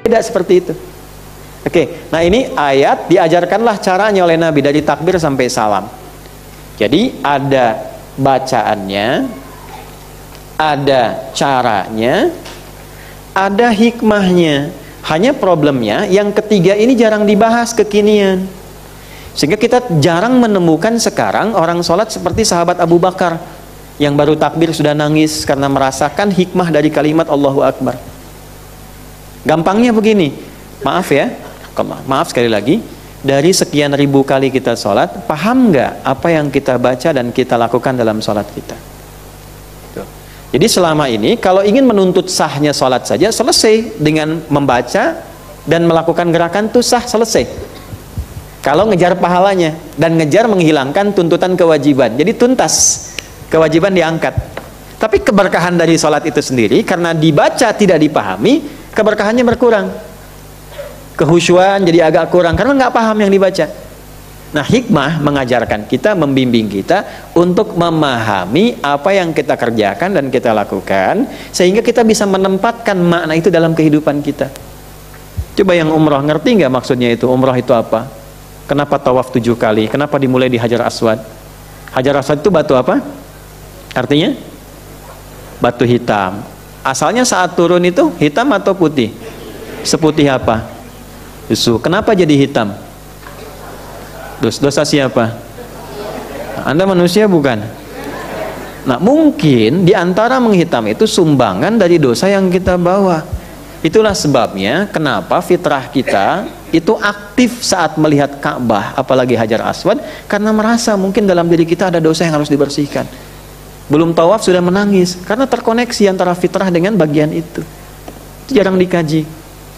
Tidak seperti itu. Oke, nah ini ayat diajarkanlah caranya oleh Nabi dari takbir sampai salam. Jadi ada bacaannya, ada caranya, ada hikmahnya. Hanya problemnya yang ketiga ini jarang dibahas kekinian. Sehingga kita jarang menemukan sekarang orang sholat seperti sahabat Abu Bakar yang baru takbir sudah nangis karena merasakan hikmah dari kalimat Allahu Akbar. Gampangnya begini, maaf ya, maaf sekali lagi, dari sekian ribu kali kita sholat, paham nggak apa yang kita baca dan kita lakukan dalam sholat kita? Tuh. Jadi selama ini kalau ingin menuntut sahnya sholat saja, selesai dengan membaca dan melakukan gerakan itu sah, selesai. Kalau ngejar pahalanya dan ngejar menghilangkan tuntutan kewajiban, jadi tuntas, kewajiban diangkat. Tapi keberkahan dari sholat itu sendiri karena dibaca tidak dipahami, keberkahannya berkurang, kehusyuan jadi agak kurang karena nggak paham yang dibaca. Nah, hikmah mengajarkan kita, membimbing kita untuk memahami apa yang kita kerjakan dan kita lakukan sehingga kita bisa menempatkan makna itu dalam kehidupan kita. Coba yang umrah ngerti nggak maksudnya itu? Umrah itu apa? Kenapa tawaf 7 kali? Kenapa dimulai di Hajar Aswad? Hajar Aswad itu batu apa? Artinya batu hitam. Asalnya saat turun itu hitam atau putih? Seputih apa? Susu. Kenapa jadi hitam? Dosa siapa? Anda manusia bukan? Nah, mungkin di antara menghitam itu sumbangan dari dosa yang kita bawa. Itulah sebabnya kenapa fitrah kita itu aktif saat melihat Ka'bah, apalagi Hajar Aswad, karena merasa mungkin dalam diri kita ada dosa yang harus dibersihkan. Belum tawaf sudah menangis karena terkoneksi antara fitrah dengan bagian itu. Itu jarang dikaji.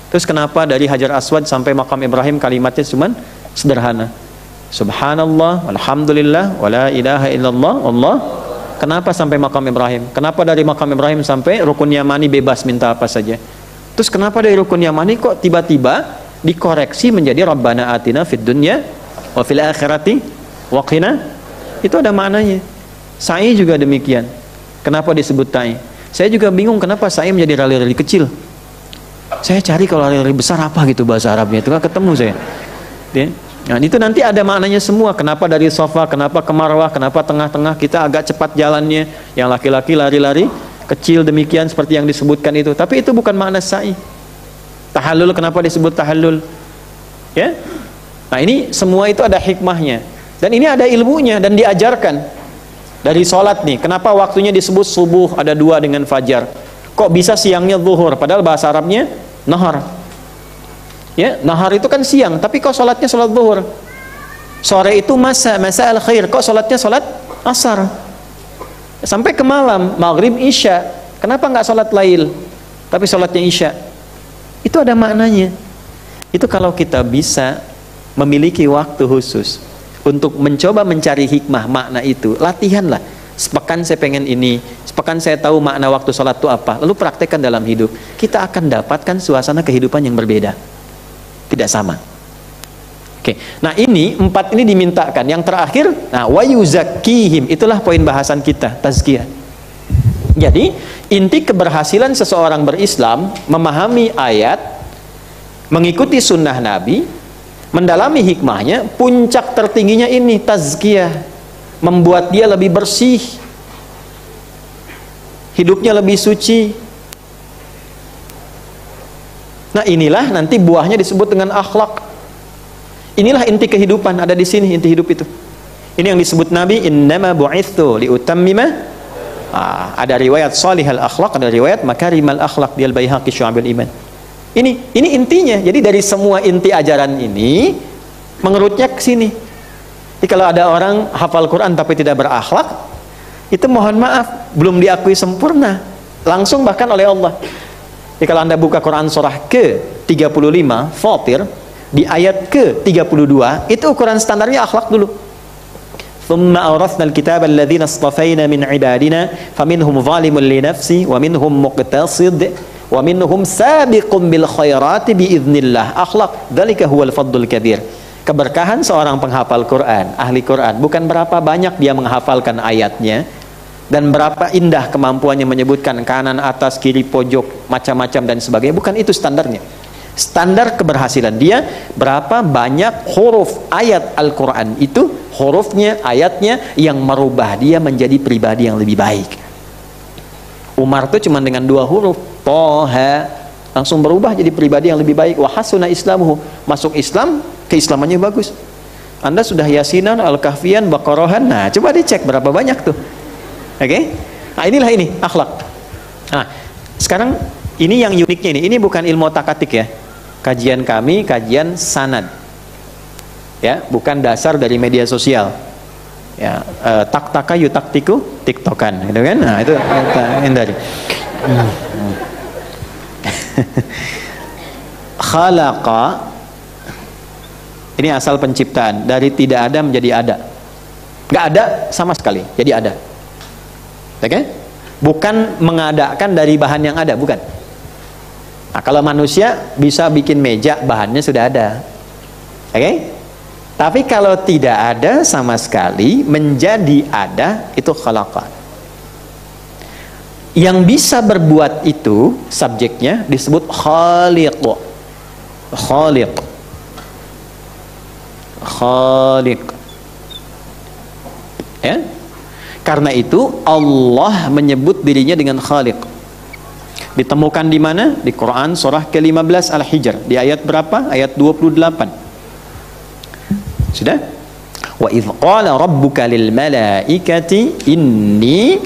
Terus kenapa dari Hajar Aswad sampai makam Ibrahim kalimatnya cuma sederhana? Subhanallah, walhamdulillah, wala ilaha illallah, Allah. Kenapa sampai makam Ibrahim? Kenapa dari makam Ibrahim sampai rukun Yamani bebas minta apa saja? Terus kenapa dari rukun Yamani kok tiba-tiba dikoreksi menjadi Rabbana atina fid dunya wa fil akhirati wa qina? Itu ada maknanya. Sa'i juga demikian. Kenapa disebut ta'i? Saya juga bingung kenapa sa'i menjadi rali-rali kecil. Saya cari kalau rali-rali besar apa gitu bahasa Arabnya, itu nggak ketemu saya. Nah, itu nanti ada maknanya semua. Kenapa dari Safa, kenapa ke Marwah, kenapa tengah-tengah kita agak cepat jalannya, yang laki-laki lari-lari kecil demikian seperti yang disebutkan itu. Tapi itu bukan makna sa'i. Tahallul, kenapa disebut tahallul? Ya. Nah, ini semua itu ada hikmahnya. Dan ini ada ilmunya dan diajarkan. Dari sholat nih, kenapa waktunya disebut subuh ada 2 dengan fajar? Kok bisa siangnya zuhur? Padahal bahasa Arabnya nahar. Ya, nahar itu kan siang, tapi kok sholatnya sholat zuhur? Sore itu masa al khair, kok sholatnya sholat asar? Sampai ke malam, maghrib, isya, kenapa nggak sholat lail, tapi sholatnya isya? Itu ada maknanya. Itu kalau kita bisa memiliki waktu khusus untuk mencoba mencari hikmah makna itu, latihanlah. Sepekan saya pengen ini, sepekan saya tahu makna waktu sholat itu apa, lalu praktekkan dalam hidup. Kita akan dapatkan suasana kehidupan yang berbeda, tidak sama. Oke, nah ini 4 ini dimintakan. Yang terakhir, nah wa yuzakkihim, itulah poin bahasan kita, tazkiyah. Jadi inti keberhasilan seseorang berislam memahami ayat, mengikuti sunnah Nabi, mendalami hikmahnya, puncak tertingginya ini tazkiyah, membuat dia lebih bersih, hidupnya lebih suci. Nah, inilah nanti buahnya disebut dengan akhlak. Inilah inti kehidupan, ada di sini inti hidup itu. Ini yang disebut Nabi, innama bu'itsu liutammima. Ada riwayat salihal akhlaq, ada riwayat makarimal akhlaq di Al-Baihaqi Syu'abul Iman. Ini intinya. Jadi dari semua inti ajaran ini mengerutnya ke sini. Jadi kalau ada orang hafal Quran tapi tidak berakhlak, itu mohon maaf belum diakui sempurna langsung bahkan oleh Allah. Jadi kalau Anda buka Quran surah ke-35 Fatir di ayat ke-32, itu ukuran standarnya akhlak dulu. Thumma awrathna al-kitaba alladhina istafayna min ibadina faminhum zalimun li nafsi wa minhum muqtasid wa minhum sabiqun bil khairati biiznillah. Akhlak, dzalika huwal fadlul kabir. Keberkahan seorang penghafal Quran, ahli Quran, bukan berapa banyak dia menghafalkan ayatnya dan berapa indah kemampuannya menyebutkan kanan, atas, kiri, pojok, macam-macam dan sebagainya. Bukan itu standarnya. Standar keberhasilan dia berapa banyak huruf ayat Al-Quran itu, hurufnya, ayatnya yang merubah dia menjadi pribadi yang lebih baik. Umar tuh cuma dengan 2 huruf, Toha, langsung berubah jadi pribadi yang lebih baik. Wa hasuna islamuhu, masuk Islam, keislamannya bagus. Anda sudah Yasinan, Al-Kahfian, Baqarahan, nah coba dicek berapa banyak tuh. Oke? Nah inilah ini akhlak. Nah sekarang ini yang uniknya ini bukan ilmu takatik ya. Kajian kami, kajian sanad, ya, bukan dasar dari media sosial, ya, tak-taka yutaktiku tiktokan, gitu kan? Nah itu kita hindari. Khalaqa, ini asal penciptaan, dari tidak ada menjadi ada, nggak ada sama sekali, jadi ada, oke? Okay? Bukan mengadakan dari bahan yang ada, bukan. Nah, kalau manusia bisa bikin meja, bahannya sudah ada, oke? Okay? Tapi kalau tidak ada sama sekali menjadi ada, itu khalaqa. Yang bisa berbuat itu subjeknya disebut khaliq. Khaliq. Khaliq. Ya? Karena itu Allah menyebut dirinya dengan Khaliq. Ditemukan di mana? Di Quran surah ke-15 Al-Hijr. Di ayat berapa? Ayat 28. Sudah? Wa idh qala rabbuka lil malaikati inni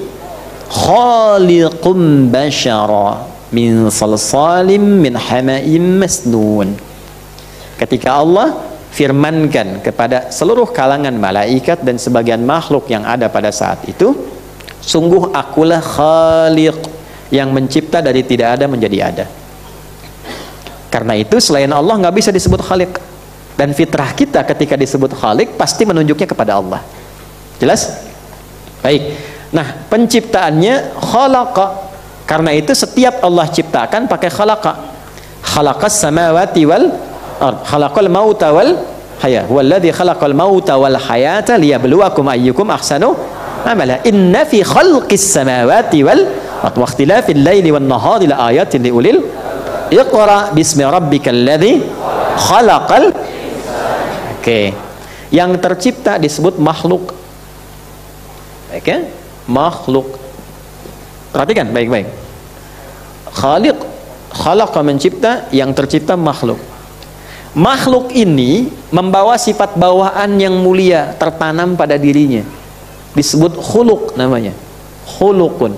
khaliqum bashara min salsalim min hama'im masnun. Ketika Allah firmankan kepada seluruh kalangan malaikat dan sebagian makhluk yang ada pada saat itu, sungguh akulah Khaliq, yang mencipta dari tidak ada menjadi ada. Karena itu selain Allah nggak bisa disebut Khaliq, dan fitrah kita ketika disebut Khaliq pasti menunjuknya kepada Allah. Jelas? Baik. Nah, penciptaannya khalaqa. Karena itu setiap Allah ciptakan pakai khalaqa. Khalaqas samawati wal ard, khalaqal mauta wal haya, huwallazi khalaqal mauta wal hayata liyabluwakum ayyukum ahsanu amala. Inna fi khalqis samawati wal wa ikhtilafil laili wan nahari la ayatin liulil iqra bismi rabbikal ladzi khalaqal. Oke. Yang tercipta disebut makhluk. Oke? Makhluk. Perhatikan baik-baik. Khaliq, khalaqa mencipta, yang tercipta makhluk. Makhluk ini membawa sifat bawaan yang mulia tertanam pada dirinya. Disebut khuluq namanya. Khuluqun.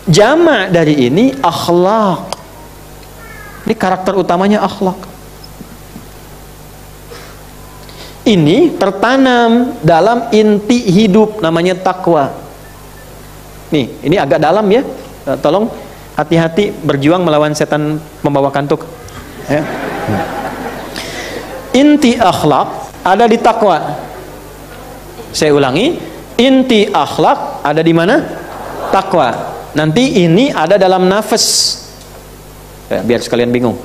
Jama' dari ini akhlak. Ini karakter utamanya akhlak. Ini tertanam dalam inti hidup namanya takwa. Nih, ini agak dalam ya. Tolong hati-hati berjuang melawan setan membawa kantuk. Ya. Inti akhlak ada di takwa. Saya ulangi, inti akhlak ada di mana? Takwa. Nanti ini ada dalam nafas, ya, biar sekalian bingung.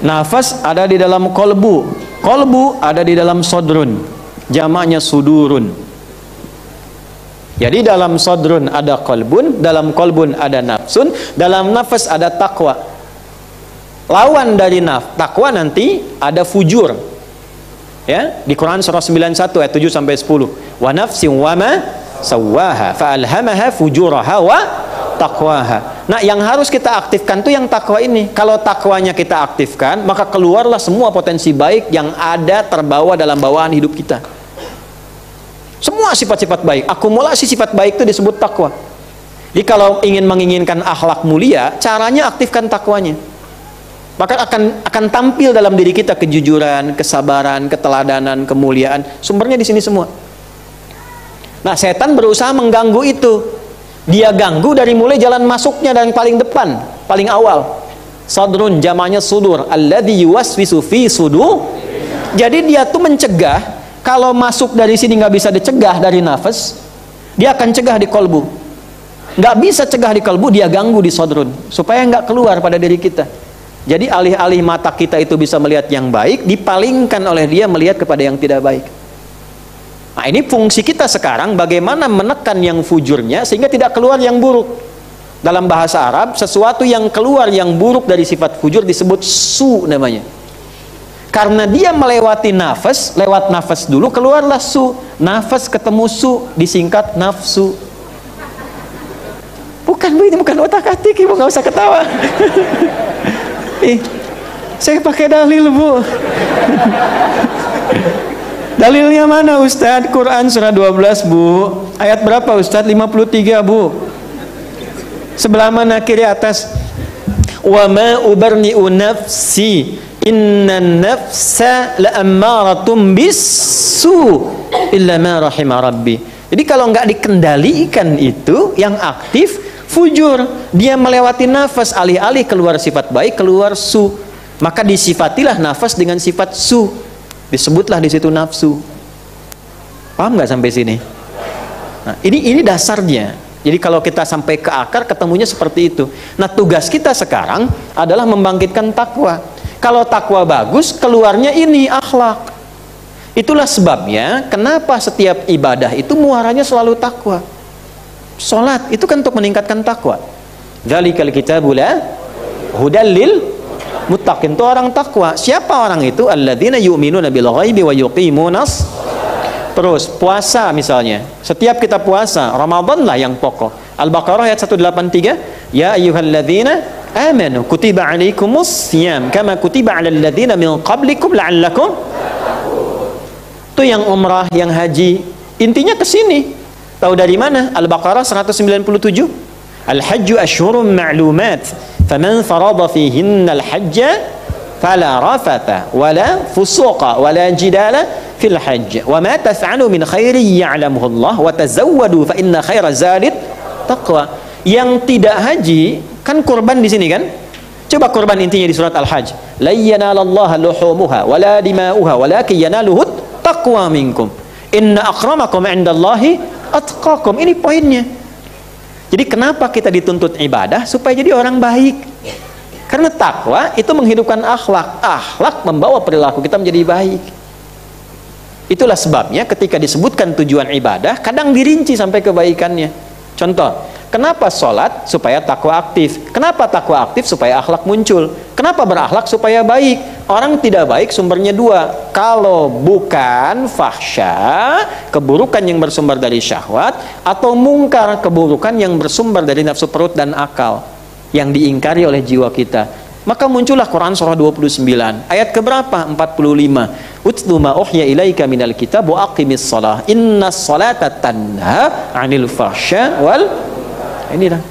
Nafas ada di dalam kolbu, kolbu ada di dalam sodrun, jamaknya sudurun. Jadi dalam sodrun ada kolbun, dalam kolbun ada nafsun, dalam nafas ada takwa. Lawan dari takwa nanti ada fujur. Ya, di Quran surah 91 ayat 7 sampai 10. Wa nafsin wa ma sawaha fa'alhamaha fujuraha wa taqwaha. Nah, yang harus kita aktifkan tuh yang takwa ini. Kalau takwanya kita aktifkan, maka keluarlah semua potensi baik yang ada terbawa dalam bawaan hidup kita. Semua sifat-sifat baik, akumulasi sifat baik itu disebut takwa. Jadi kalau ingin menginginkan akhlak mulia, caranya aktifkan takwanya. Maka akan tampil dalam diri kita kejujuran, kesabaran, keteladanan, kemuliaan. Sumbernya di sini semua. Nah, setan berusaha mengganggu itu. Dia ganggu dari mulai jalan masuknya dan paling depan, paling awal. Sadrun jamaknya sudur, alladzi yuwaswisu fi sudur. Jadi dia tuh mencegah, kalau masuk dari sini nggak bisa dicegah dari nafas, dia akan cegah di kolbu. Nggak bisa cegah di kolbu, dia ganggu di sadrun supaya nggak keluar pada diri kita. Jadi alih-alih mata kita itu bisa melihat yang baik, dipalingkan oleh dia melihat kepada yang tidak baik. Nah, ini fungsi kita sekarang bagaimana menekan yang fujurnya sehingga tidak keluar yang buruk. Dalam bahasa Arab, sesuatu yang keluar yang buruk dari sifat fujur disebut su namanya. Karena dia melewati nafas, lewat nafas dulu keluarlah su. Nafas ketemu su, disingkat nafsu. Bukan Bu, ini bukan otak-atik, Ibu nggak usah ketawa. Saya pakai dalil Bu. Dalilnya mana Ustadz? Quran surah 12 Bu. Ayat berapa Ustadz? 53 Bu. Sebelah mana? Kiri atas. Wa ma ubarni'u nafsi innan nafsa la'ammaratum bisu illa ma rahima rabbi. Jadi kalau nggak dikendalikan itu yang aktif fujur, dia melewati nafas, alih-alih keluar sifat baik keluar su, maka disifatilah nafas dengan sifat su, disebutlah di situ nafsu. Paham nggak sampai sini? Nah, ini dasarnya. Jadi kalau kita sampai ke akar ketemunya seperti itu. Nah, tugas kita sekarang adalah membangkitkan takwa. Kalau takwa bagus, keluarnya ini akhlak. Itulah sebabnya kenapa setiap ibadah itu muaranya selalu takwa. Salat itu kan untuk meningkatkan takwa. Dzalikal kitabu la hudal lil muttaqin. Itu orang takwa. Siapa orang itu? Alladzina yu'minuna bil ghaibi wa yuqimunas. Terus puasa misalnya, setiap kita puasa Ramadan lah yang pokok. Al-Baqarah ayat 183, ya ayyuhalladzina amanu kutiba alaikumus syiyam kama kutiba alal ladzina min qablikum la'allakum. Itu yang umrah, yang haji, intinya ke sini. Tahu dari mana? Al-Baqarah 197, al-hajju asyhurun ma'lumat faman farada fihinna al-hajja fala rafatha wala fusuqa wala jidala fil hajj wa ma taf'alu min khairin ya'lamuhu Allah wa tazawwadu fa inna khaira zadit taqwa. Yang tidak haji kan kurban di sini kan? Coba kurban intinya di surat Al-Hajj. La yanalallaha luhumuha wala dima'uha walakin yanaluhu taqwa minkum. Inna akramakum 'indallahi atqakum. Ini poinnya. Jadi kenapa kita dituntut ibadah? Supaya jadi orang baik. Karena takwa itu menghidupkan akhlak. Akhlak membawa perilaku kita menjadi baik. Itulah sebabnya ketika disebutkan tujuan ibadah, kadang dirinci sampai kebaikannya. Contoh, kenapa sholat? Supaya takwa aktif. Kenapa takwa aktif? Supaya akhlak muncul. Kenapa berakhlak? Supaya baik. Orang tidak baik sumbernya dua. Kalau bukan fahsya, keburukan yang bersumber dari syahwat, atau mungkar, keburukan yang bersumber dari nafsu perut dan akal, yang diingkari oleh jiwa kita. Maka muncullah Quran surah 29 ayat keberapa? 45. Utlu ma uhya ilaika minal kitab wa aqimis shalah innas salata tanha 'anil fahsya wal. Inilah.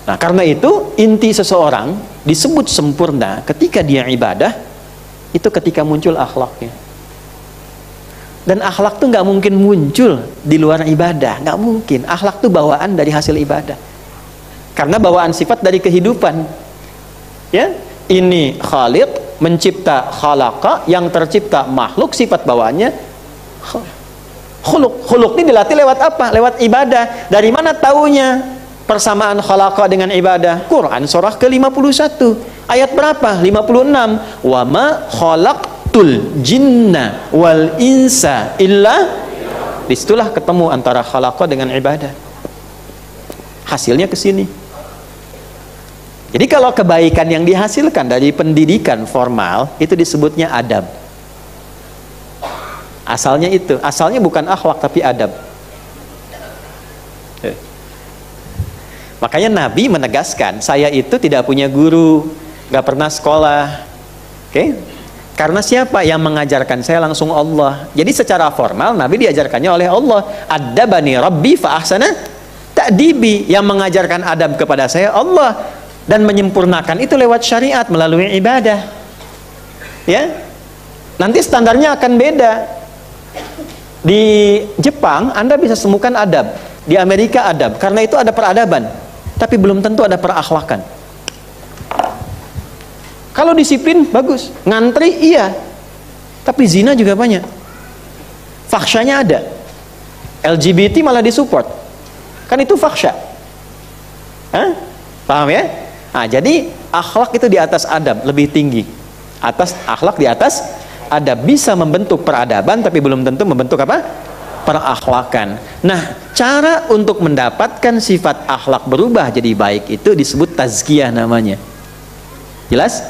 Nah, karena itu inti seseorang disebut sempurna ketika dia ibadah itu ketika muncul akhlaknya. Dan akhlak tuh nggak mungkin muncul di luar ibadah, nggak mungkin. Akhlak tuh bawaan dari hasil ibadah. Karena bawaan sifat dari kehidupan. Ya, ini Khaliq mencipta khalaqa, yang tercipta makhluk sifat bawaannya khuluq. Khuluq ini dilatih lewat apa? Lewat ibadah. Dari mana taunya persamaan khalaqa dengan ibadah? Quran surah ke-51 ayat berapa? 56. Wa ma khalaqtul jinna wal insa illa. Disitulah ketemu antara khalaqa dengan ibadah. Hasilnya ke sini. Jadi kalau kebaikan yang dihasilkan dari pendidikan formal itu disebutnya adab. Asalnya itu, asalnya bukan akhlak tapi adab. Makanya Nabi menegaskan, saya itu tidak punya guru, nggak pernah sekolah. Oke? Karena siapa yang mengajarkan saya? Langsung Allah. Jadi secara formal Nabi diajarkannya oleh Allah. Adabani Rabbi fa ahsana ta'dibi. Yang mengajarkan adab kepada saya Allah. Dan menyempurnakan itu lewat syariat melalui ibadah. Ya, nanti standarnya akan beda. Di Jepang Anda bisa temukan adab, di Amerika adab, karena itu ada peradaban, tapi belum tentu ada perakhlakan. Kalau disiplin bagus, ngantri iya, tapi zina juga banyak, fahsyanya ada, LGBT malah disupport, kan itu fahsya. Paham ya? Nah, jadi akhlak itu di atas adab, lebih tinggi. Atas akhlak di atas adab, bisa membentuk peradaban tapi belum tentu membentuk apa? perakhlakan. Nah, cara untuk mendapatkan sifat akhlak berubah jadi baik itu disebut tazkiyah namanya. Jelas?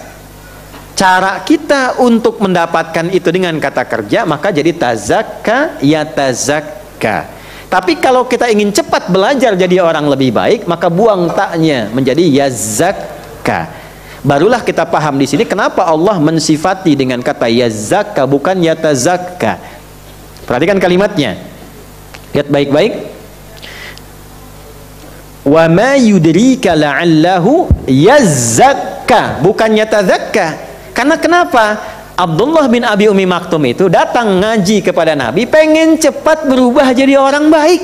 Cara kita untuk mendapatkan itu dengan kata kerja, maka jadi tazakka yatazakka. Tapi kalau kita ingin cepat belajar jadi orang lebih baik, maka buang taknya menjadi yazakka. Barulah kita paham di sini kenapa Allah mensifati dengan kata yazakka bukan yatazakka. Perhatikan kalimatnya. Lihat baik-baik. Wa ma yudrika la'allahu yazakka, bukan yatazakka. Karena kenapa? Abdullah bin Abi Umi Maktum itu datang ngaji kepada Nabi pengen cepat berubah jadi orang baik.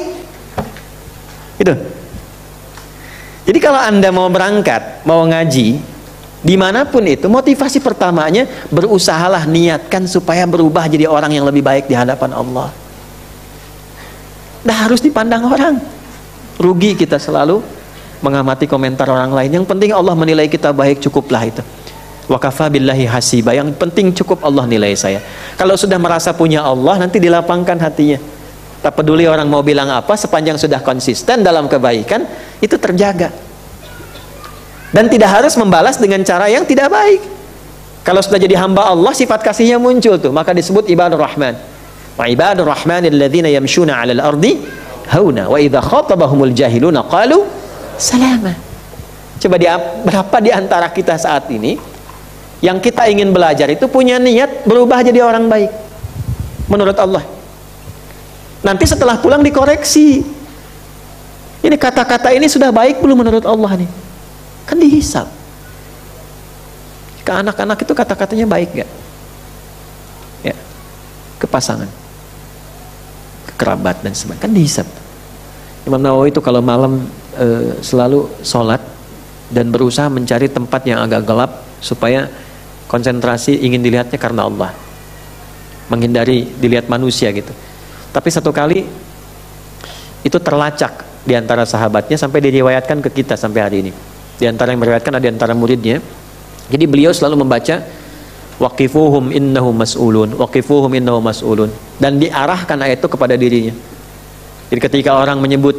Itu. Jadi kalau Anda mau berangkat, mau ngaji, dimanapun itu, motivasi pertamanya berusahalah niatkan supaya berubah jadi orang yang lebih baik di hadapan Allah. Dah harus dipandang orang. Rugi kita selalu mengamati komentar orang lain. Yang penting Allah menilai kita baik, cukuplah itu. Wa kafa billahi hasiba, yang penting cukup Allah nilai saya. Kalau sudah merasa punya Allah, nanti dilapangkan hatinya. Tak peduli orang mau bilang apa, sepanjang sudah konsisten dalam kebaikan, itu terjaga. Dan tidak harus membalas dengan cara yang tidak baik. Kalau sudah jadi hamba Allah, sifat kasihnya muncul tuh, maka disebut ibadur rahman. Wa ibadur rahmanil ladzina yamshuna 'alal ardi hauna wa idza khatabahumul jahiluna qalu salama. Coba berapa di antara kita saat ini yang kita ingin belajar itu punya niat berubah jadi orang baik menurut Allah. Nanti setelah pulang dikoreksi. Ini kata-kata ini sudah baik belum menurut Allah nih? Kan dihisab. Ke anak-anak itu kata-katanya baik gak? Ya. Ke pasangan, ke kerabat dan sebagainya. Kan dihisab. Imam Nawawi itu kalau malam selalu sholat dan berusaha mencari tempat yang agak gelap supaya konsentrasi ingin dilihatnya karena Allah, menghindari dilihat manusia gitu. Tapi satu kali itu terlacak di antara sahabatnya sampai diriwayatkan ke kita sampai hari ini. Di antara yang meriwayatkan ada di antara muridnya. Jadi beliau selalu membaca waqifuhum innahum mas'ulun, waqifuhum innahum mas'ulun, dan diarahkan ayat itu kepada dirinya. Jadi ketika orang menyebut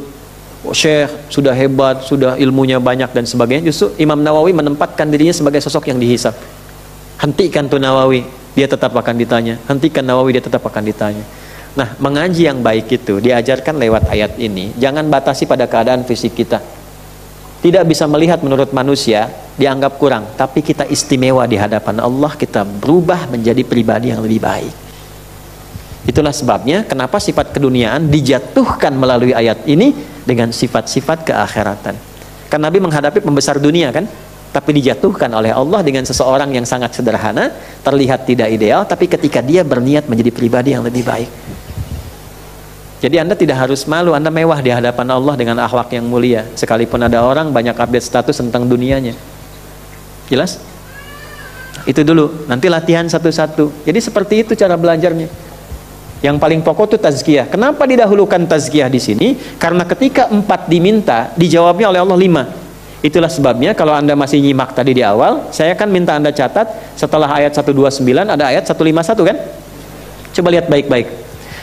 oh, Syekh sudah hebat, sudah ilmunya banyak dan sebagainya, justru Imam Nawawi menempatkan dirinya sebagai sosok yang dihisab. Hentikan tuh Nawawi, dia tetap akan ditanya. Hentikan Nawawi, dia tetap akan ditanya. Nah, mengaji yang baik itu diajarkan lewat ayat ini. Jangan batasi pada keadaan fisik kita. Tidak bisa melihat menurut manusia, dianggap kurang. Tapi kita istimewa di hadapan Allah, kita berubah menjadi pribadi yang lebih baik. Itulah sebabnya kenapa sifat keduniaan dijatuhkan melalui ayat ini dengan sifat-sifat keakhiratan. Kan Nabi menghadapi pembesar dunia kan? Tapi dijatuhkan oleh Allah dengan seseorang yang sangat sederhana, terlihat tidak ideal, tapi ketika dia berniat menjadi pribadi yang lebih baik. Jadi Anda tidak harus malu, Anda mewah di hadapan Allah dengan akhlak yang mulia, sekalipun ada orang banyak update status tentang dunianya. Jelas? Itu dulu, nanti latihan satu-satu. Jadi seperti itu cara belajarnya. Yang paling pokok itu tazkiyah. Kenapa didahulukan tazkiyah di sini? Karena ketika 4 diminta, dijawabnya oleh Allah 5. Itulah sebabnya kalau Anda masih nyimak tadi di awal, saya kan minta Anda catat setelah ayat 129 ada ayat 151 kan? Coba lihat baik-baik.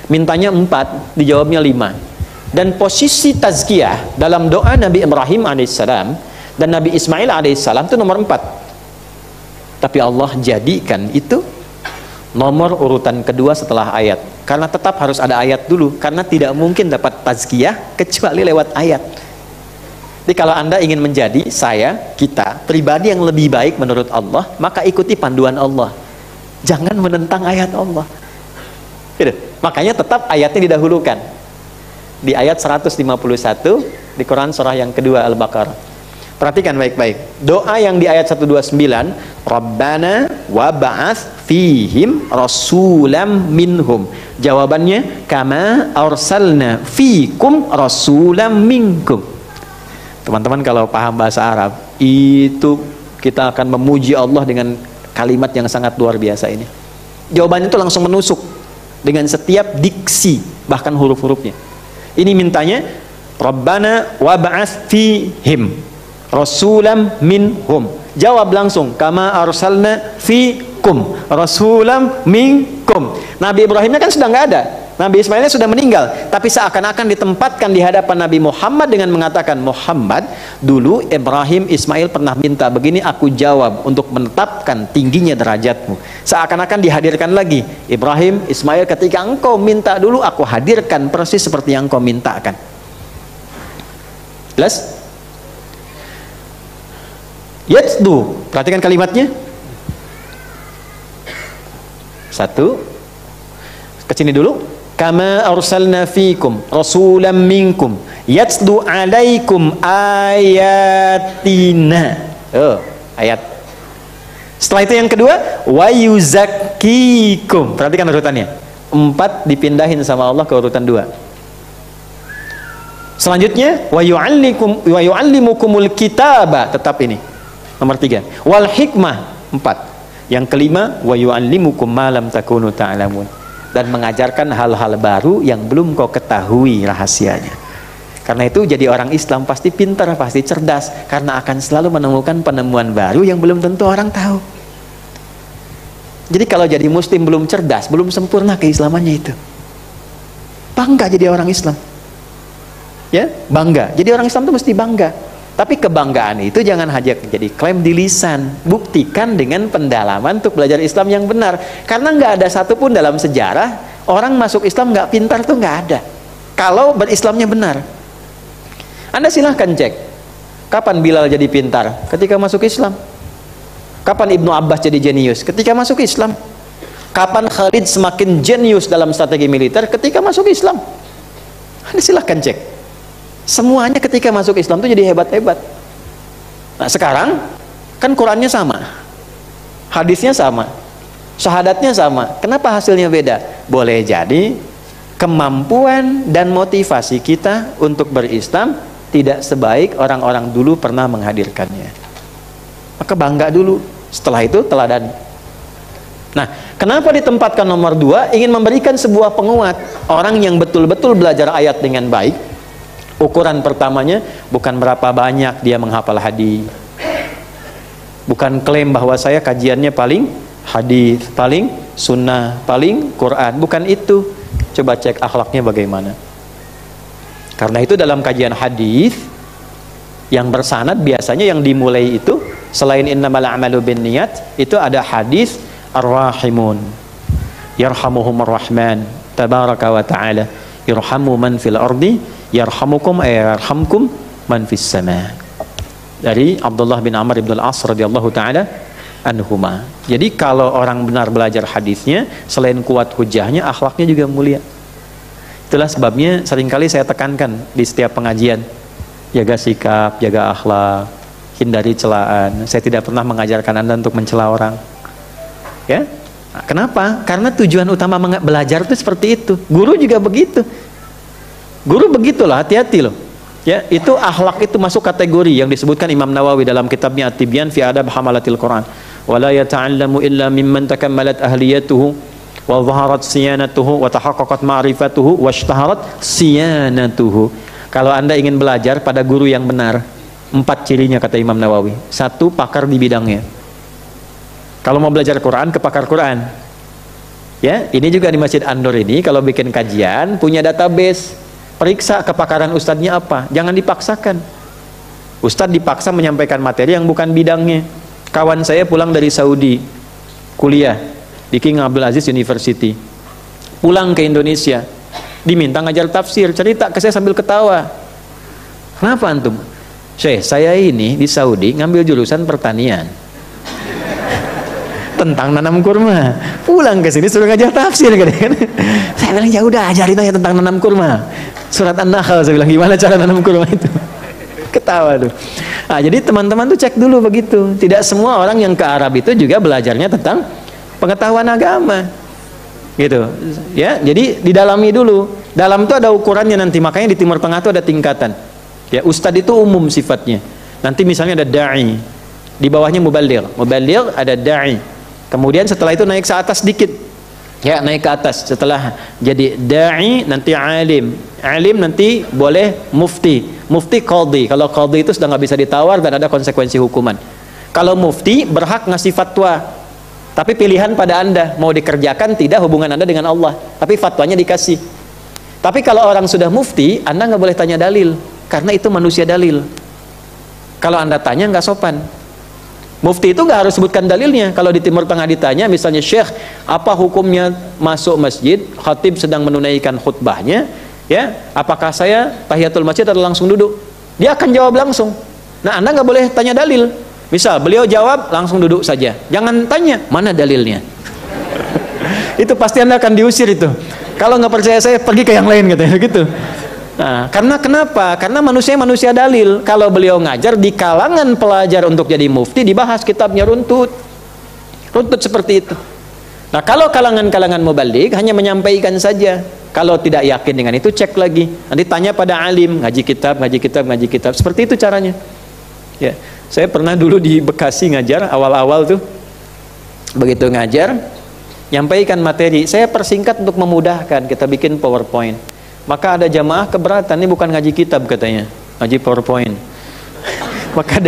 Mintanya 4, dijawabnya 5. Dan posisi tazkiyah dalam doa Nabi Ibrahim alaihissalam dan Nabi Ismail alaihissalam itu nomor 4. Tapi Allah jadikan itu nomor urutan kedua setelah ayat. Karena tetap harus ada ayat dulu, karena tidak mungkin dapat tazkiyah kecuali lewat ayat. Jadi kalau Anda ingin menjadi kita pribadi yang lebih baik menurut Allah, maka ikuti panduan Allah. Jangan menentang ayat Allah. Gitu. Makanya tetap ayatnya didahulukan. Di ayat 151 di Quran surah yang kedua Al-Baqarah. Perhatikan baik-baik. Doa yang di ayat 129, Rabbana wa ba'ats fihim rasulam minhum. Jawabannya kama arsalna fikum rasulam minkum. Teman-teman kalau paham bahasa Arab, itu kita akan memuji Allah dengan kalimat yang sangat luar biasa ini. Jawabannya itu langsung menusuk dengan setiap diksi, bahkan huruf-hurufnya. Ini mintanya Rabbana wa ba'ats fihim rasulam minhum. Jawab langsung kama arsalna fikum rasulam minkum. Nabi Ibrahimnya kan sudah nggak ada. Nabi Ismailnya sudah meninggal, tapi seakan-akan ditempatkan di hadapan Nabi Muhammad dengan mengatakan, Muhammad, dulu Ibrahim Ismail pernah minta begini, aku jawab untuk menetapkan tingginya derajatmu. Seakan-akan dihadirkan lagi, Ibrahim Ismail, ketika engkau minta dulu, aku hadirkan persis seperti yang engkau mintakan. Jelas? Yatsdu, perhatikan kalimatnya. Satu, kesini dulu. Kama arsalna fikum rasulan minkum yatsdu alaikum ayatina. Ayat. Setelah itu yang kedua, wa yuzakkikum. Perhatikan urutannya. 4 dipindahin sama Allah ke urutan 2. Selanjutnya, wa yu'allimukumul kitaba. Tetap ini. Nomor 3. Wal hikmah. 4. Yang kelima, wa yu'allimukum ma lam takunu ta'lamun. Dan mengajarkan hal-hal baru yang belum kau ketahui rahasianya. Karena itu jadi orang Islam pasti pintar, pasti cerdas, karena akan selalu menemukan penemuan baru yang belum tentu orang tahu. Jadi kalau jadi muslim belum cerdas, belum sempurna keislamannya itu. Bangga jadi orang Islam. Ya, bangga. Jadi orang Islam itu mesti bangga. Tapi kebanggaan itu jangan hanya jadi klaim di lisan, buktikan dengan pendalaman untuk belajar Islam yang benar. Karena nggak ada satupun dalam sejarah orang masuk Islam nggak pintar, tuh nggak ada. Kalau berislamnya benar, Anda silahkan cek kapan Bilal jadi pintar, ketika masuk Islam. Kapan Ibnu Abbas jadi jenius, ketika masuk Islam. Kapan Khalid semakin jenius dalam strategi militer, ketika masuk Islam. Anda silahkan cek. Semuanya ketika masuk Islam itu jadi hebat-hebat. Nah sekarang kan Qurannya sama, hadisnya sama, syahadatnya sama. Kenapa hasilnya beda? Boleh jadi kemampuan dan motivasi kita untuk berislam tidak sebaik orang-orang dulu pernah menghadirkannya. Maka bangga dulu, setelah itu teladan. Nah, kenapa ditempatkan nomor 2? Ingin memberikan sebuah penguat. Orang yang betul-betul belajar ayat dengan baik, ukuran pertamanya bukan berapa banyak dia menghafal hadis, bukan klaim bahwa saya kajiannya paling hadis, paling sunnah, paling Quran, bukan itu. Coba cek akhlaknya bagaimana. Karena itu dalam kajian hadis yang bersanad biasanya yang dimulai itu selain innamal a'malu binniyat, itu ada hadis ar-rahimun yarhamuhumur rahman tabaraka wa ta'ala yarhamu man fil ardi yarhamukum yarhamkum man fis sama, dari Abdullah bin Amr bin Al-As radhiyallahu taala anhuma. Jadi kalau orang benar belajar hadisnya, selain kuat hujahnya, akhlaknya juga mulia. Itulah sebabnya seringkali saya tekankan di setiap pengajian, jaga sikap, jaga akhlak, hindari celaan. Saya tidak pernah mengajarkan Anda untuk mencela orang, ya. Nah, kenapa? Karena tujuan utama belajar itu seperti itu. Guru juga begitu. Guru begitulah, hati-hati loh. Ya, itu akhlak itu masuk kategori yang disebutkan Imam Nawawi dalam kitabnya At-Tibyan fi Adab Hamalatil Quran. Wala yata'allamu illa mimman takammalat ahliyatuhu wa dhaharat siyanatuhu wa tahaqqaqat ma'rifatuhu wa ishtaharat siyanatuhu. Kalau Anda ingin belajar pada guru yang benar, 4 cirinya kata Imam Nawawi. 1, pakar di bidangnya. Kalau mau belajar Quran, ke pakar Quran. Ya, ini juga di Masjid An-Nur ini kalau bikin kajian punya database. Periksa kepakaran ustadznya apa, jangan dipaksakan. Ustadz dipaksa menyampaikan materi yang bukan bidangnya. Kawan saya pulang dari Saudi, kuliah di King Abdul Aziz University, pulang ke Indonesia, diminta ngajar tafsir, cerita ke saya sambil ketawa. Kenapa antum? Syekh, saya ini di Saudi ngambil jurusan pertanian tentang nanam kurma, pulang ke sini suruh ngajar tafsir kan. Saya bilang ya udah ajarin aja tentang nanam kurma, surat An-Nahl. Saya bilang gimana cara nanam kurma itu, ketawa tuh. Nah, jadi teman-teman tuh cek dulu begitu. Tidak semua orang yang ke Arab itu juga belajarnya tentang pengetahuan agama, gitu ya. Jadi didalami dulu. Dalam itu ada ukurannya nanti, makanya di Timur Tengah itu ada tingkatan. Ya, ustadz itu umum sifatnya. Nanti misalnya ada da'i, di bawahnya muballigh. Muballigh ada da'i. Kemudian setelah itu naik ke atas sedikit, ya naik ke atas. Setelah jadi da'i nanti alim, alim nanti boleh mufti, mufti qadhi. Kalau qadhi itu sudah nggak bisa ditawar dan ada konsekuensi hukuman. Kalau mufti berhak ngasih fatwa, Tapi pilihan pada Anda, mau dikerjakan tidak hubungan Anda dengan Allah. Tapi fatwanya dikasih. Tapi kalau orang sudah mufti, Anda nggak boleh tanya dalil, karena itu manusia dalil. Kalau Anda tanya nggak sopan. Mufti itu nggak harus sebutkan dalilnya. Kalau di Timur Tengah ditanya, misalnya Syekh, apa hukumnya masuk masjid, khatib sedang menunaikan khutbahnya, ya, apakah saya tahiyatul masjid atau langsung duduk? Dia akan jawab langsung. Nah, Anda nggak boleh tanya dalil. Misal beliau jawab, langsung duduk saja. Jangan tanya, mana dalilnya? Itu pasti Anda akan diusir itu. Kalau nggak percaya saya, pergi ke yang lain katanya gitu. Nah, karena kenapa? Karena manusia dalil. Kalau beliau ngajar di kalangan pelajar untuk jadi mufti, dibahas kitabnya runtut seperti itu. Nah, kalau kalangan-kalangan mubalik hanya menyampaikan saja. Kalau tidak yakin dengan itu, cek lagi. Nanti tanya pada alim, ngaji kitab. Seperti itu caranya. Ya, saya pernah dulu di Bekasi ngajar awal-awal tuh. Begitu ngajar, nyampaikan materi, saya persingkat untuk memudahkan. Kita bikin PowerPoint. Maka ada jamaah keberatan, ini bukan ngaji kitab katanya, ngaji PowerPoint. Maka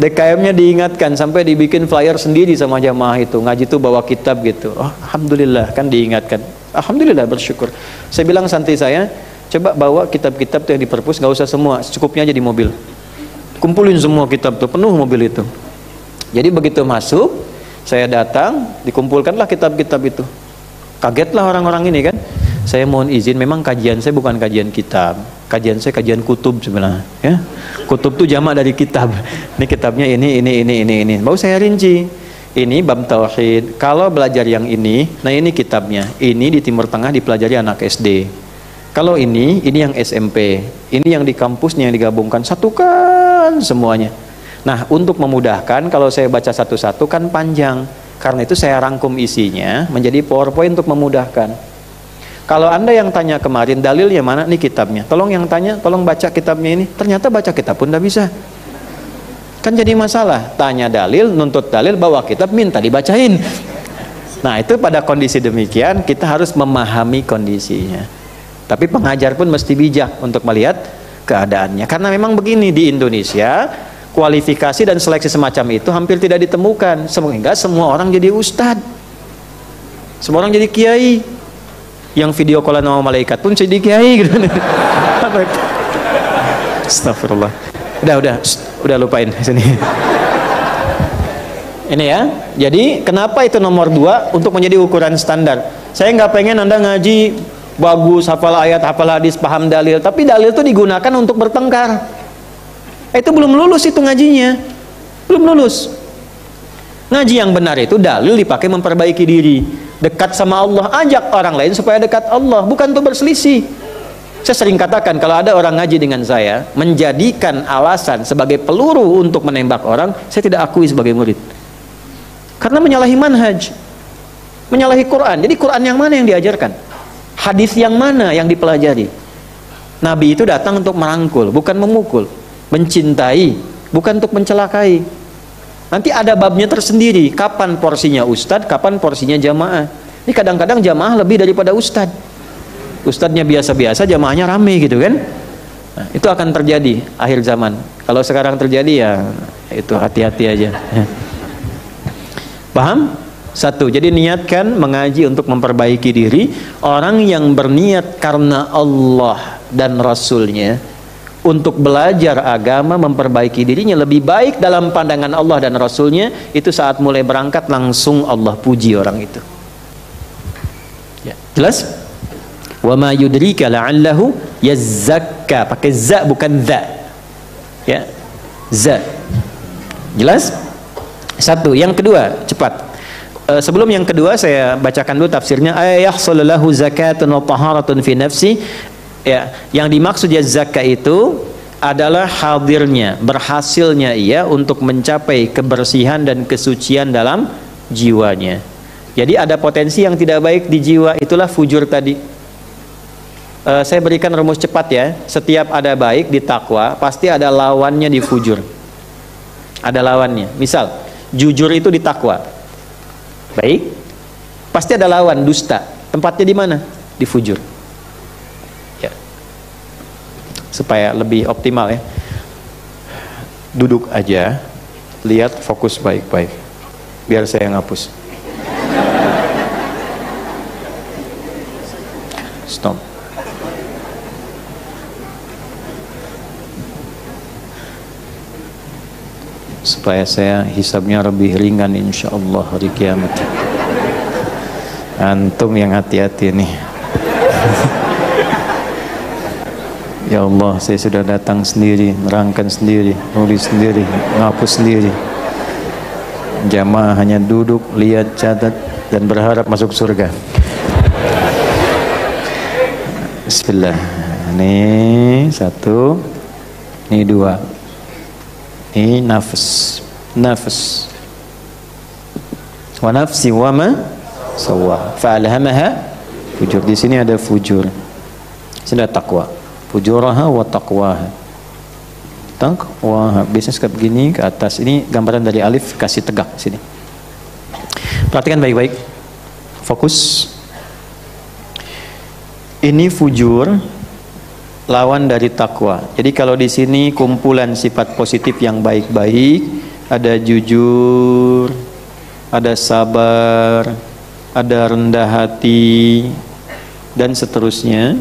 DKM-nya diingatkan, sampai dibikin flyer sendiri sama jamaah itu, ngaji itu bawa kitab gitu. Oh, alhamdulillah, kan diingatkan. Alhamdulillah, bersyukur. Saya bilang santri saya, coba bawa kitab-kitab tuh yang di perpus, nggak usah semua, secukupnya aja di mobil. Kumpulin semua kitab tuh, penuh mobil itu. Jadi begitu masuk, saya datang, dikumpulkanlah kitab-kitab itu. Kagetlah orang-orang ini kan. Saya mohon izin, memang kajian saya bukan kajian kitab, kajian saya kajian kutub sebenarnya. Ya, kutub tuh jamak dari kitab. Ini kitabnya ini. Mau saya rinci. Ini bab tauhid. Kalau belajar yang ini, nah ini kitabnya. Ini di Timur Tengah dipelajari anak SD. Kalau ini yang SMP. Ini yang di kampusnya yang digabungkan, satukan semuanya. Nah, untuk memudahkan, kalau saya baca satu-satu kan panjang. Karena itu saya rangkum isinya menjadi PowerPoint untuk memudahkan. Kalau Anda yang tanya kemarin, dalilnya mana? Nih kitabnya. Tolong yang tanya, tolong baca kitabnya ini. Ternyata baca kitab pun tidak bisa. Kan jadi masalah. Tanya dalil, nuntut dalil, bawa kitab, minta dibacain. Nah, itu pada kondisi demikian, kita harus memahami kondisinya. Tapi pengajar pun mesti bijak untuk melihat keadaannya. Karena memang begini, di Indonesia, kualifikasi dan seleksi semacam itu hampir tidak ditemukan. Sehingga semua orang jadi ustadz. Semua orang jadi kiai. Yang video callan sama malaikat pun jadi kiai gitu. Astagfirullah. Udah lupain sini. Ini ya. Jadi kenapa itu nomor 2 untuk menjadi ukuran standar? Saya nggak pengen Anda ngaji bagus, hafal ayat, hafal hadis, paham dalil, tapi dalil itu digunakan untuk bertengkar. Itu belum lulus itu ngajinya. Belum lulus. Ngaji yang benar itu dalil dipakai memperbaiki diri. Dekat sama Allah, ajak orang lain supaya dekat Allah, bukan untuk berselisih. Saya sering katakan, kalau ada orang ngaji dengan saya, menjadikan alasan sebagai peluru untuk menembak orang, saya tidak akui sebagai murid. Karena menyalahi manhaj, menyalahi Quran. Jadi Quran yang mana yang diajarkan? Hadis yang mana yang dipelajari? Nabi itu datang untuk merangkul, bukan memukul. Mencintai, bukan untuk mencelakai. Nanti ada babnya tersendiri, kapan porsinya ustadz, kapan porsinya jamaah. Ini kadang-kadang jamaah lebih daripada ustadz. Ustadznya biasa-biasa, jamaahnya rame gitu kan. Nah, itu akan terjadi akhir zaman. Kalau sekarang terjadi ya itu hati-hati aja. Paham? 1. Jadi niatkan mengaji untuk memperbaiki diri. Orang yang berniat karena Allah dan Rasulnya untuk belajar agama, memperbaiki dirinya lebih baik dalam pandangan Allah dan Rasulnya, itu saat mulai berangkat langsung Allah puji orang itu. Ya, jelas? Wa ma yudrika la'allahu yazzakka, pakai za bukan za. Ya, za. Jelas? 1. Yang kedua, cepat. Sebelum yang kedua saya bacakan dulu tafsirnya. Ayahsullahu zakatun wa taharatun fi nafsi. Ya, yang dimaksud ya zakat itu adalah hadirnya, berhasilnya ia untuk mencapai kebersihan dan kesucian dalam jiwanya. Jadi ada potensi yang tidak baik di jiwa, itulah fujur tadi. Saya berikan rumus cepat ya. Setiap ada baik di takwa, pasti ada lawannya di fujur. Ada lawannya. Misal, jujur itu di takwa. Baik. Pasti ada lawan dusta. Tempatnya di mana? Di fujur. Ya. Supaya lebih optimal ya. Duduk aja, lihat, fokus baik-baik. Biar saya ngapus. stop. Supaya saya hisabnya lebih ringan insyaallah hari kiamat. Antum yang hati-hati nih. Ya Allah, saya sudah datang sendiri, nerangkan sendiri, nulis sendiri, ngapus sendiri. Jamaah hanya duduk, lihat, catat, dan berharap masuk surga. Bismillah. Ini satu, ini dua, ini nafas, nafas. Wa nafsi wa ma sawwa fa'alhamaha fujur. Di sini ada fujur, sini ada takwa. Fujuraha wa taqwaha. Taqwaha. Biasanya sekap gini ke atas. Ini gambaran dari alif, kasih tegak sini. Perhatikan baik-baik. Fokus. Ini fujur lawan dari takwa. Jadi kalau di sini kumpulan sifat positif yang baik-baik, ada jujur, ada sabar, ada rendah hati, dan seterusnya.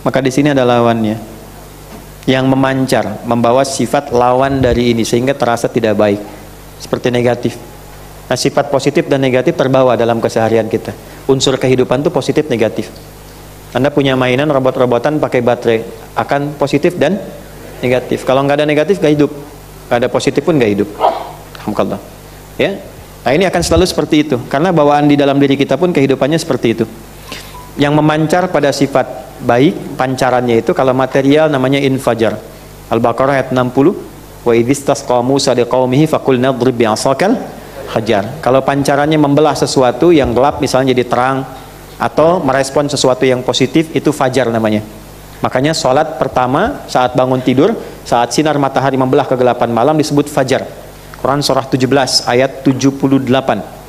Maka di sini ada lawannya yang memancar, membawa sifat lawan dari ini sehingga terasa tidak baik, seperti negatif. Nah, sifat positif dan negatif terbawa dalam keseharian kita. Unsur kehidupan itu positif negatif. Anda punya mainan robot-robotan pakai baterai, akan positif dan negatif. Kalau nggak ada negatif nggak hidup, nggak ada positif pun nggak hidup. Alhamdulillah. Ya, nah ini akan selalu seperti itu karena bawaan di dalam diri kita pun kehidupannya seperti itu. Yang memancar pada sifat baik, pancarannya itu kalau material namanya infajar. Al-Baqarah ayat 60. Wa idzistasqa Musa liqaumihi faqulna idrib bi'asakal hajar. Kalau pancarannya membelah sesuatu yang gelap misalnya jadi terang, atau merespon sesuatu yang positif, itu fajar namanya. Makanya sholat pertama saat bangun tidur, saat sinar matahari membelah kegelapan malam disebut fajar. Quran surah 17 ayat 78.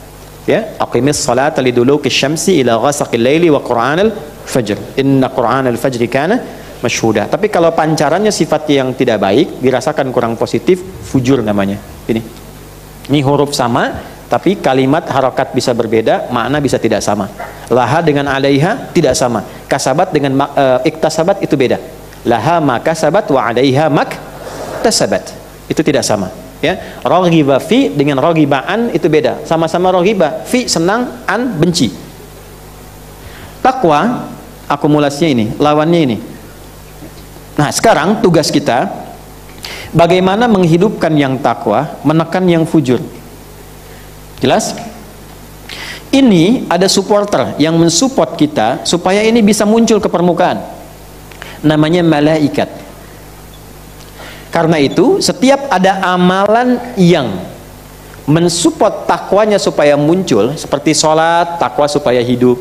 Ya, aqimis salata liduluki syamsi ila ghasaqil laili wa qur'anal fajr. Inna qur'anal fajri kana masyhuda. Tapi kalau pancarannya sifat yang tidak baik, dirasakan kurang positif, fujur namanya. Ini huruf sama, tapi kalimat harokat bisa berbeda, makna bisa tidak sama. Laha dengan alaiha tidak sama. Kasabat dengan iktasabat itu beda. Laha ma kasabat wa alaiha mak tasabat. Itu tidak sama. Ya, raghiba fi dengan raghibaan itu beda. Sama-sama raghiba, fi senang, an benci. Takwa akumulasinya ini, lawannya ini. Nah, sekarang tugas kita bagaimana menghidupkan yang takwa, menekan yang fujur. Jelas? Ini ada supporter yang mensupport kita supaya ini bisa muncul ke permukaan. Namanya malaikat. Karena itu, setiap ada amalan yang mensupport takwanya supaya muncul, seperti sholat, takwa supaya hidup,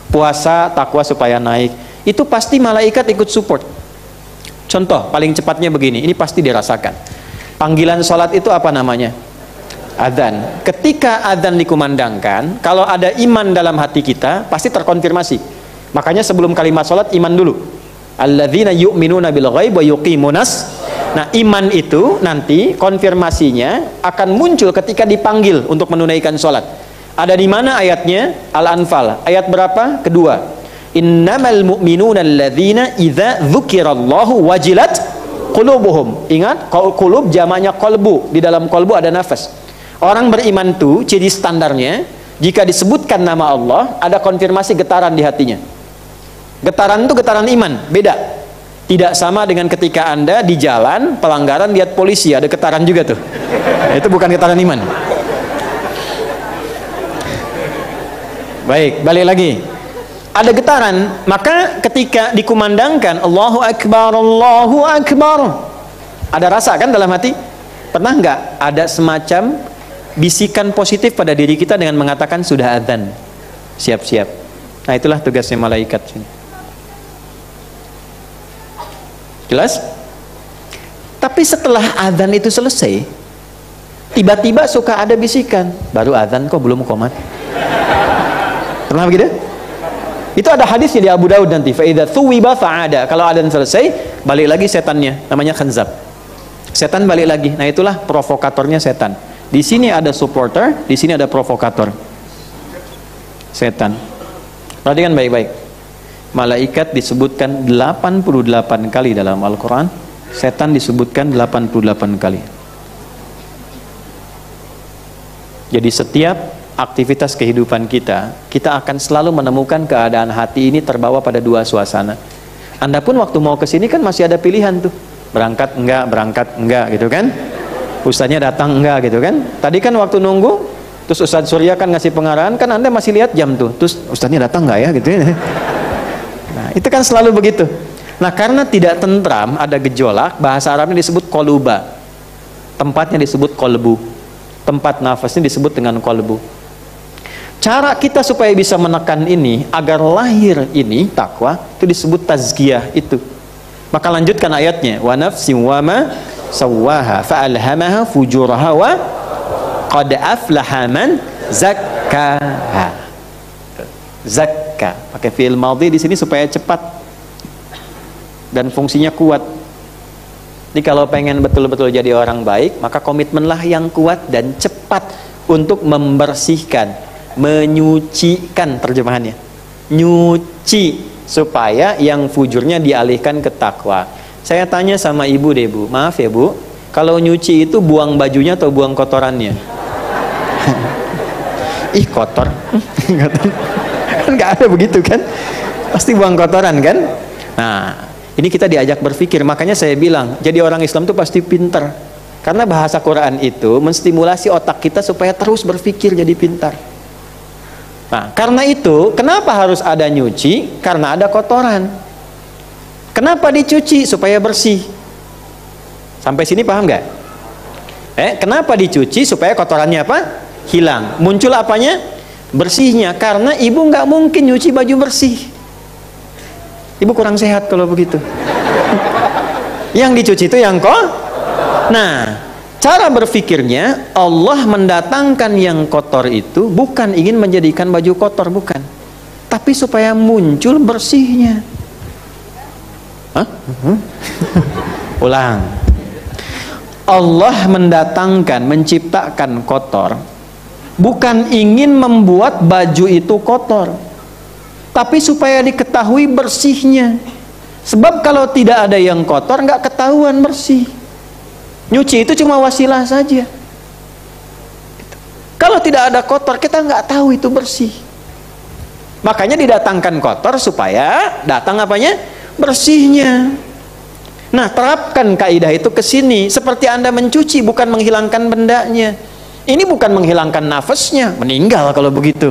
puasa, takwa supaya naik, itu pasti malaikat ikut support. Contoh, paling cepatnya begini, ini pasti dirasakan. Panggilan sholat itu apa namanya? Adzan. Ketika adzan dikumandangkan, kalau ada iman dalam hati kita, pasti terkonfirmasi. Makanya sebelum kalimat sholat, iman dulu. Alladzina yu'minuna bil ghaib wa yuqimunas. Nah, iman itu nanti konfirmasinya akan muncul ketika dipanggil untuk menunaikan sholat. Ada di mana ayatnya? Al-Anfal. Ayat berapa? Kedua. Innamal mu'minuna alladzina idza dzukirallahu wajilat qulubuhum. Ingat, qulub jamaknya qalbu. Di dalam qalbu ada nafas. Orang beriman tuh ciri standarnya, jika disebutkan nama Allah, ada konfirmasi getaran di hatinya. Getaran itu getaran iman, beda. Tidak sama dengan ketika Anda di jalan pelanggaran lihat polisi, ada getaran juga tuh. Itu bukan getaran iman. Baik, balik lagi. Ada getaran, maka ketika dikumandangkan Allahu Akbar, Allahu Akbar, ada rasa kan dalam hati? Pernah nggak ada semacam bisikan positif pada diri kita dengan mengatakan sudah adzan, siap-siap. Nah, itulah tugasnya malaikat. Jelas? Tapi setelah adzan itu selesai, tiba-tiba suka ada bisikan, baru adzan kok belum qomat. Pernah begitu? Itu ada hadisnya di Abu Daud nanti. Fa idza thuwiba fa'ada. Kalau adzan selesai, balik lagi setannya, namanya khanzab. Setan balik lagi. Nah, itulah provokatornya setan. Di sini ada supporter, di sini ada provokator. Setan. Perhatikan baik-baik. Malaikat disebutkan 88 kali dalam Al-Quran, setan disebutkan 88 kali. Jadi setiap aktivitas kehidupan kita, kita akan selalu menemukan keadaan hati ini terbawa pada dua suasana. Anda pun waktu mau ke sini kan masih ada pilihan tuh, berangkat enggak gitu kan, ustadznya datang enggak gitu kan. Tadi kan waktu nunggu, terus Ustadz Surya kan ngasih pengarahan, kan Anda masih lihat jam tuh, terus ustadznya datang enggak ya gitu ya. Nah itu kan selalu begitu. Nah karena tidak tentram, ada gejolak, bahasa Arabnya disebut koluba, tempatnya disebut kolbu, tempat nafasnya disebut dengan kolbu. Cara kita supaya bisa menekan ini agar lahir ini takwa, itu disebut tazkiyah itu. Maka lanjutkan ayatnya, wa nafsin wa ma sawwaha fa'alhamaha fujuraha wa qad aflaha man zakkaha. Zakka pakai fi'il madhi di sini supaya cepat dan fungsinya kuat. Jadi kalau pengen betul-betul jadi orang baik, maka komitmenlah yang kuat dan cepat untuk membersihkan, menyucikan, terjemahannya nyuci, supaya yang fujurnya dialihkan ke takwa. Saya tanya sama ibu deh bu, maaf ya bu, kalau nyuci itu buang bajunya atau buang kotorannya? Ih kotor. Kan nggak ada begitu kan, pasti buang kotoran kan. Nah ini kita diajak berpikir, makanya saya bilang jadi orang Islam itu pasti pintar, karena bahasa Quran itu menstimulasi otak kita supaya terus berpikir jadi pintar. Nah karena itu kenapa harus ada nyuci? Karena ada kotoran. Kenapa dicuci? Supaya bersih. Sampai sini paham nggak? Kenapa dicuci? Supaya kotorannya apa? Hilang. Muncul apanya? Bersihnya. Karena ibu nggak mungkin nyuci baju bersih. Ibu kurang sehat kalau begitu. Yang dicuci itu yang Nah, cara berpikirnya Allah mendatangkan yang kotor itu bukan ingin menjadikan baju kotor, bukan. Tapi supaya muncul bersihnya. Hah? Ulang. Allah mendatangkan, menciptakan kotor bukan ingin membuat baju itu kotor, tapi supaya diketahui bersihnya. Sebab kalau tidak ada yang kotor nggak ketahuan bersih. Nyuci itu cuma wasilah saja. Kalau tidak ada kotor kita nggak tahu itu bersih. Makanya didatangkan kotor supaya datang apanya? Bersihnya. Nah terapkan kaidah itu ke sini. Seperti Anda mencuci bukan menghilangkan bendanya. Ini bukan menghilangkan nafasnya, meninggal kalau begitu.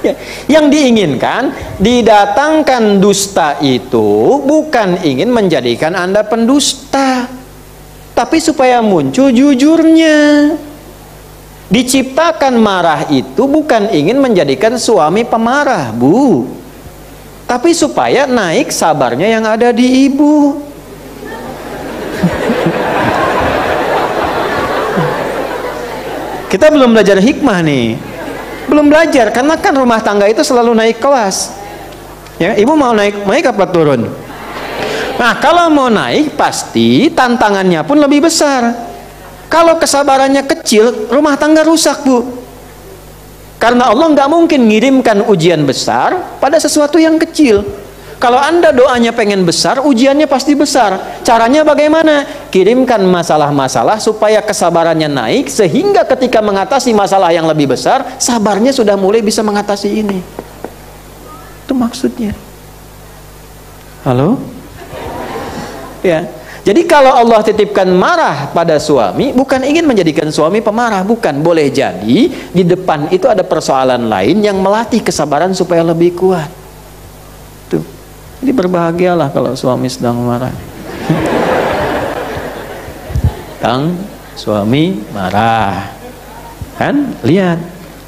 Ya, yang diinginkan, didatangkan dusta itu bukan ingin menjadikan Anda pendusta, tapi supaya muncul jujurnya. Diciptakan marah itu bukan ingin menjadikan suami pemarah, bu, tapi supaya naik sabarnya yang ada di ibu. Kita belum belajar hikmah nih, belum belajar, karena kan rumah tangga itu selalu naik kelas. Ya, ibu mau naik apa turun? Nah, kalau mau naik pasti tantangannya pun lebih besar. Kalau kesabarannya kecil, rumah tangga rusak bu. Karena Allah nggak mungkin ngirimkan ujian besar pada sesuatu yang kecil. Kalau Anda doanya pengen besar, ujiannya pasti besar. Caranya bagaimana? Kirimkan masalah-masalah supaya kesabarannya naik, sehingga ketika mengatasi masalah yang lebih besar, sabarnya sudah mulai bisa mengatasi ini. Itu maksudnya. Halo? Ya. Jadi kalau Allah titipkan marah pada suami, bukan ingin menjadikan suami pemarah, bukan. Boleh jadi di depan itu ada persoalan lain yang melatih kesabaran supaya lebih kuat. Tuh. Jadi berbahagialah kalau suami sedang marah. Suami marah, kan? Lihat,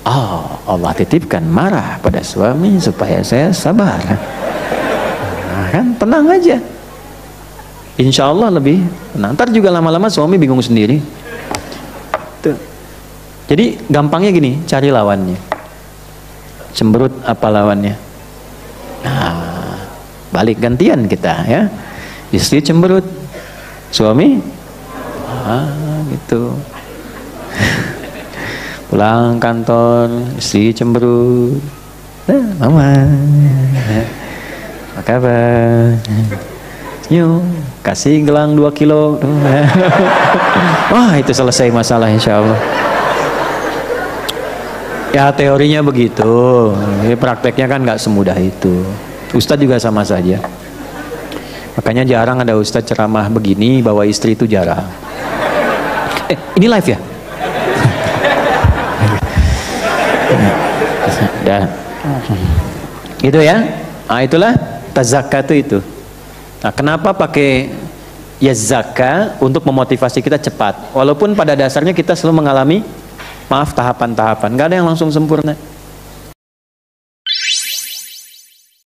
oh Allah titipkan marah pada suami supaya saya sabar. Nah, kan tenang aja. Insya Allah lebih tenang. Ntar juga lama-lama suami bingung sendiri. Tuh. Jadi gampangnya gini, cari lawannya. Cemberut apa lawannya? Nah, balik gantian kita ya. Istri cemberut, suami gitu. Pulang kantor, istri cemberut, mama Apa kabar? Yuk, kasih gelang 2 kilo. Wah, itu selesai masalah insya Allah. Ya teorinya begitu, prakteknya kan nggak semudah itu. Ustadz juga sama saja. Makanya jarang ada ustadz ceramah begini bawa istri, itu jarang. Ini live ya? Dah. Gitu ya. Nah, itulah tazakatu itu. Nah, kenapa pakai ya zakah? Untuk memotivasi kita cepat. Walaupun pada dasarnya kita selalu mengalami, maaf, tahapan-tahapan. Gak ada yang langsung sempurna.